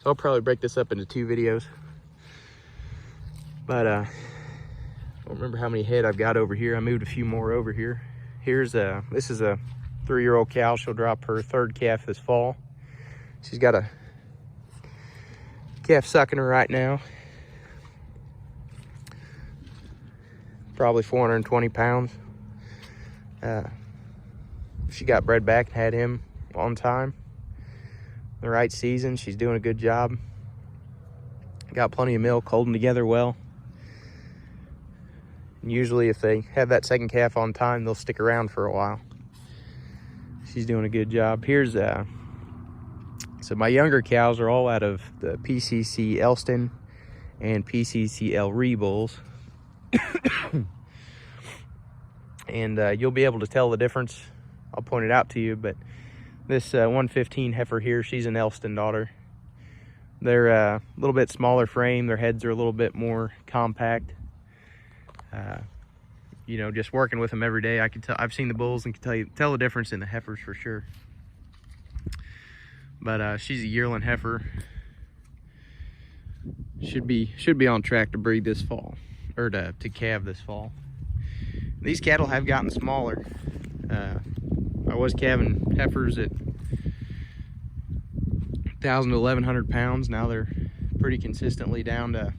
I'll probably break this up into 2 videos. But I don't remember how many head I've got over here. I moved a few more over here. This is a 3-year-old cow. She'll drop her 3rd calf this fall. She's got a calf sucking her right now. Probably 420 pounds. She got bred back and had him on time. The right season. She's doing a good job. Got plenty of milk, holding together well. And usually if they have that 2nd calf on time, they'll stick around for a while. She's doing a good job. So my younger cows are all out of the PCC Elston and PCC Emery bulls. And you'll be able to tell the difference. I'll point it out to you, but this 115 heifer here, she's an Elston daughter. They're a little bit smaller frame. Their heads are a little bit more compact. You know, just working with them every day, I can tell. I've seen the bulls and can tell the difference in the heifers for sure. But she's a yearling heifer. Should be on track to breed this fall, or to calve this fall. These cattle have gotten smaller. I was calving heifers at 1,000 to 1,100 pounds. Now they're pretty consistently down to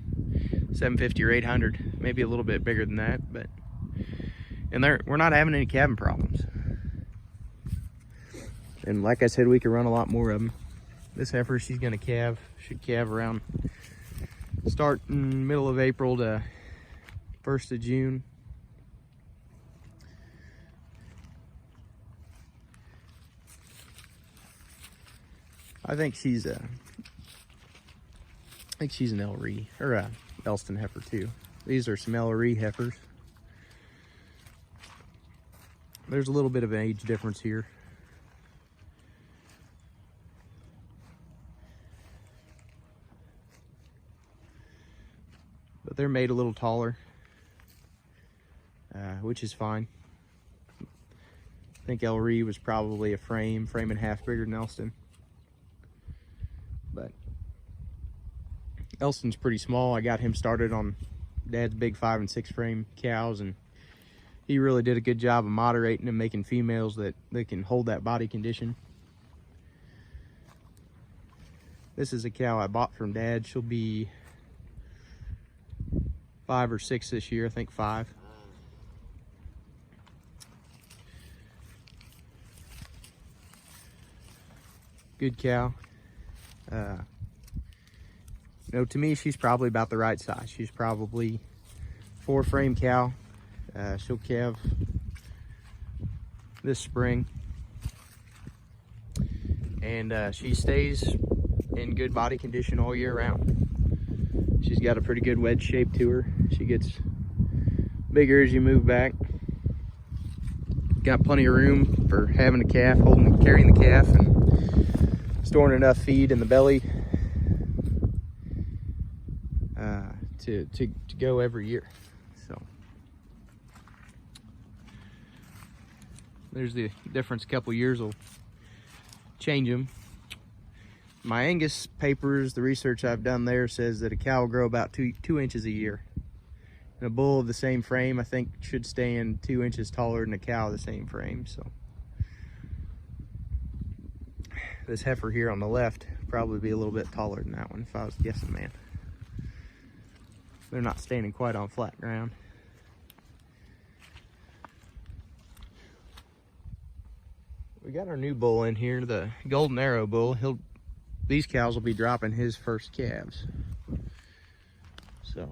750 or 800, maybe a little bit bigger than that, and we're not having any calving problems. And like I said, we could run a lot more of them. This heifer, she's gonna should calve around starting middle of April to 1st of June. I think she's an Emery or a Elston heifer too. These are some Emery heifers. There's a little bit of an age difference here. But they're made a little taller, which is fine. I think Emery was probably a frame and a half bigger than Elston. But Elston's pretty small. I got him started on Dad's big 5 and 6 frame cows, and he really did a good job of moderating and making females that can hold that body condition. This is a cow I bought from Dad. She'll be 5 or 6 this year. I think 5. Good cow. You know, to me, she's probably about the right size. She's probably 4 frame cow. She'll calve this spring. And she stays in good body condition all year round. She's got a pretty good wedge shape to her. She gets bigger as you move back. Got plenty of room for having a calf, carrying the calf, and storing enough feed in the belly to go every year. So there's the difference. A couple years will change them. My Angus papers, the research I've done there says that a cow will grow about 2 inches a year. And a bull of the same frame, I think, should stay in 2 inches taller than a cow of the same frame. So this heifer here on the left probably be a little bit taller than that one if I was guessing, man. They're not standing quite on flat ground. We got our new bull in here, the Golden Arrow bull. These cows will be dropping his first calves. So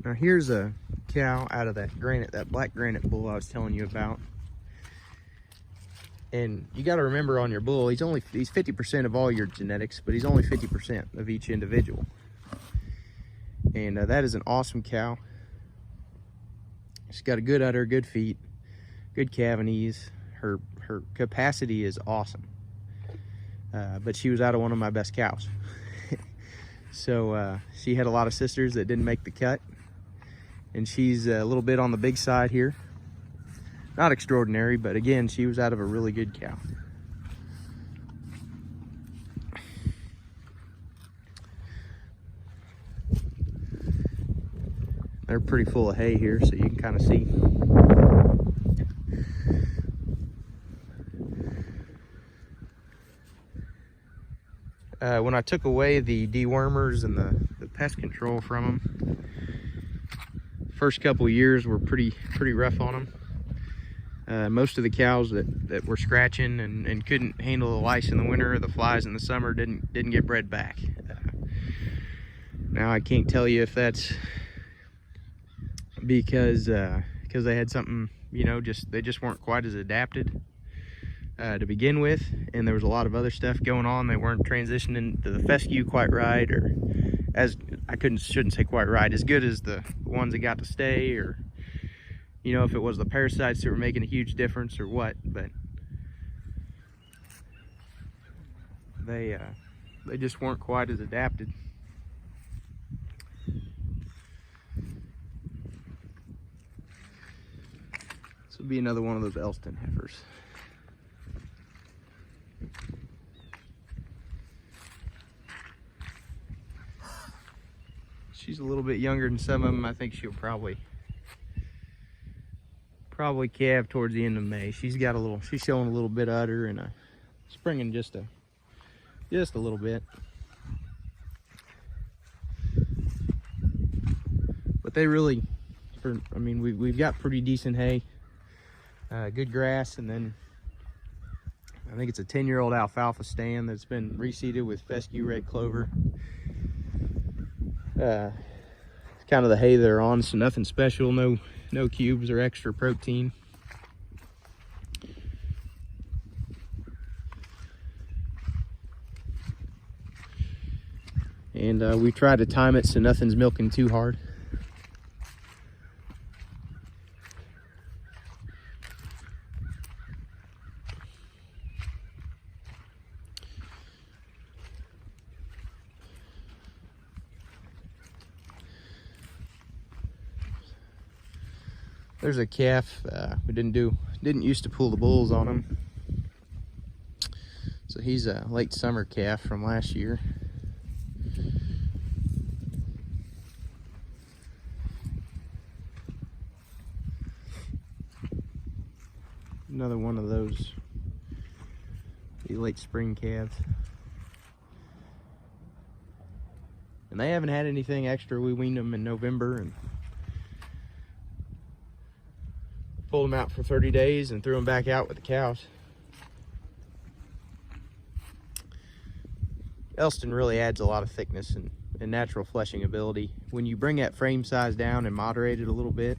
now here's a cow out of that black granite bull I was telling you about. And you got to remember, on your bull, he's 50% of all your genetics, but he's only 50% of each individual. And that is an awesome cow. She's got a good udder, good feet, good calving ease. Her capacity is awesome. But she was out of one of my best cows. So she had a lot of sisters that didn't make the cut. And she's a little bit on the big side here. not extraordinary, but again, she was out of a really good cow. They're pretty full of hay here, so you can kind of see. When I took away the dewormers and the pest control from them, first couple of years were pretty rough on them. Most of the cows that were scratching and couldn't handle the lice in the winter or the flies in the summer didn't get bred back. Now I can't tell you if that's because they had something, you know, they just weren't quite as adapted to begin with, and there was a lot of other stuff going on. They weren't transitioning to the fescue quite right, or as shouldn't say quite right, as good as the ones that got to stay, or you know, if it was the parasites that were making a huge difference or what. But they just weren't quite as adapted. This will be another one of those Elston heifers. She's a little bit younger than some of them. I think she'll probably calve towards the end of May. She's showing a little bit of udder and springing just a little bit. But they really, I mean, we've got pretty decent hay, good grass, and then I think it's a 10-year-old alfalfa stand that's been reseeded with fescue red clover. It's kind of the hay they're on, so nothing special, no cubes or extra protein. And we try to time it so nothing's milking too hard. There's a calf. We didn't used to pull the bulls on him, so he's a late summer calf from last year. Another one of those late spring calves, and they haven't had anything extra. We weaned them in November and pulled them out for 30 days and threw them back out with the cows. Elston really adds a lot of thickness and natural fleshing ability. When you bring that frame size down and moderate it a little bit,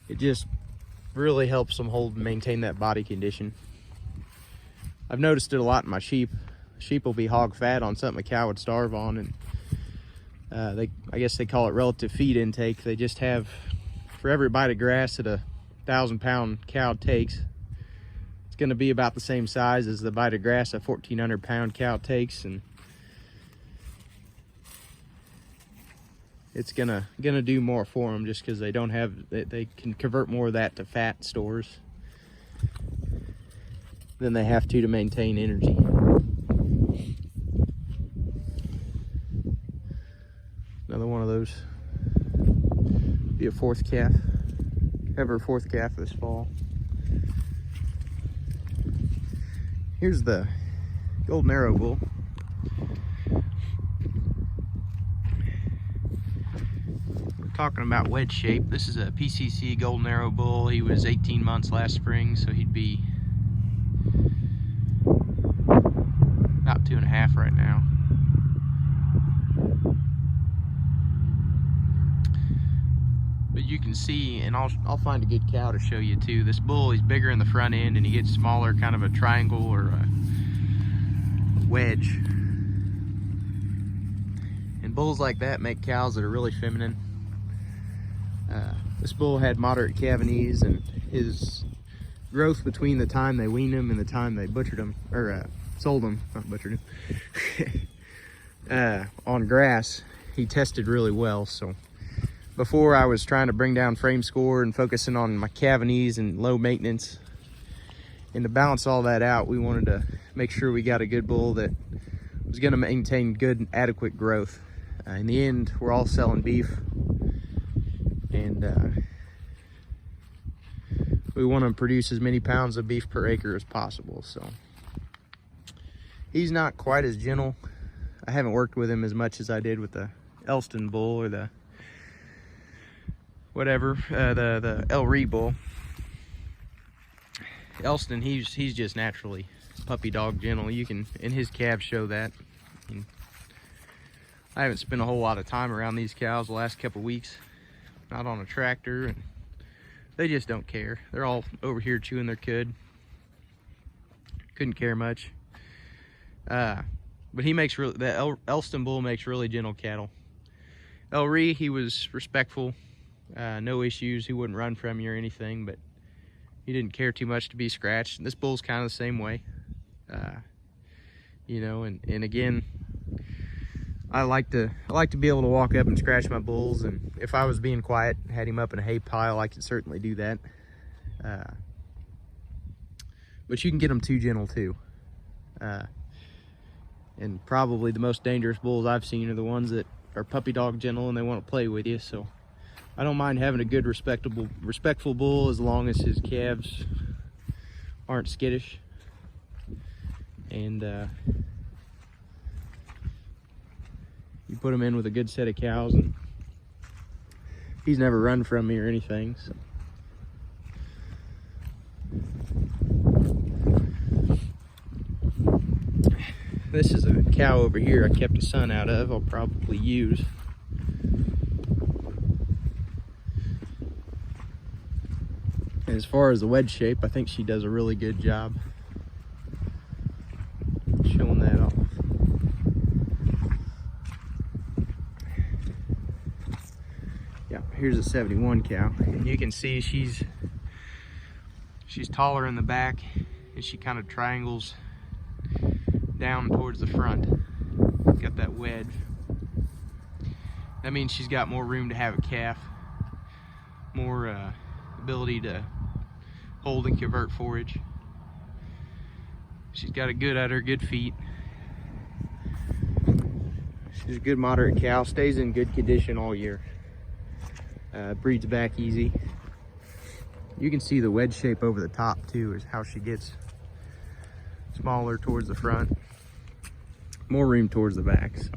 it just really helps them hold and maintain that body condition. I've noticed it a lot in my sheep. Sheep will be hog fat on something a cow would starve on, and I guess they call it relative feed intake. They just have, for every bite of grass that a 1,000-pound cow takes, it's going to be about the same size as the bite of grass a 1,400-pound cow takes, and it's gonna do more for them just because they can convert more of that to fat stores than they have to maintain energy. Another one of those. Be a fourth calf. Have her fourth calf this fall. Here's the golden arrow bull. We're talking about wedge shape. This is a PCC golden arrow bull. He was 18 months last spring, so he'd be about 2.5 right now. But you can see, and I'll find a good cow to show you too. This bull, he's bigger in the front end and he gets smaller, kind of a triangle or a wedge. And bulls like that make cows that are really feminine. This bull had moderate calving ease, and his growth between the time they weaned him and the time they butchered him, or sold him, not butchered him, on grass, he tested really well. So before I was trying to bring down frame score and focusing on my calving ease and low maintenance. And to balance all that out, we wanted to make sure we got a good bull that was going to maintain good, adequate growth. In the end, we're all selling beef, and we want to produce as many pounds of beef per acre as possible. So he's not quite as gentle. I haven't worked with him as much as I did with the Elston bull or the whatever, the Emery bull. Elston, he's just naturally puppy dog gentle. You can, and his calves show that. I haven't spent a whole lot of time around these cows the last couple weeks, not on a tractor, and they just don't care. They're all over here chewing their cud. Couldn't care much. But he makes the Elston bull makes really gentle cattle. Emery, he was respectful, no issues. He wouldn't run from you or anything, but he didn't care too much to be scratched. And this bull's kind of the same way, you know. And again, I like to be able to walk up and scratch my bulls, and if I was being quiet, had him up in a hay pile, I could certainly do that. But you can get them too gentle too. And probably the most dangerous bulls I've seen are the ones that are puppy dog gentle and they want to play with you. So I don't mind having a good, respectful bull as long as his calves aren't skittish. And you put him in with a good set of cows, and he's never run from me or anything. So this is a cow over here I kept a son out of. I'll probably use. And as far as the wedge shape, I think she does a really good job showing that off. Yeah, here's a 71 cow. And you can see she's taller in the back, and she kind of triangles down towards the front. Got that wedge. That means she's got more room to have a calf, more ability to hold and convert forage. She's got a good udder, good feet. She's a good moderate cow, stays in good condition all year. Breeds back easy. You can see the wedge shape over the top too, is how she gets smaller towards the front, more room towards the back. So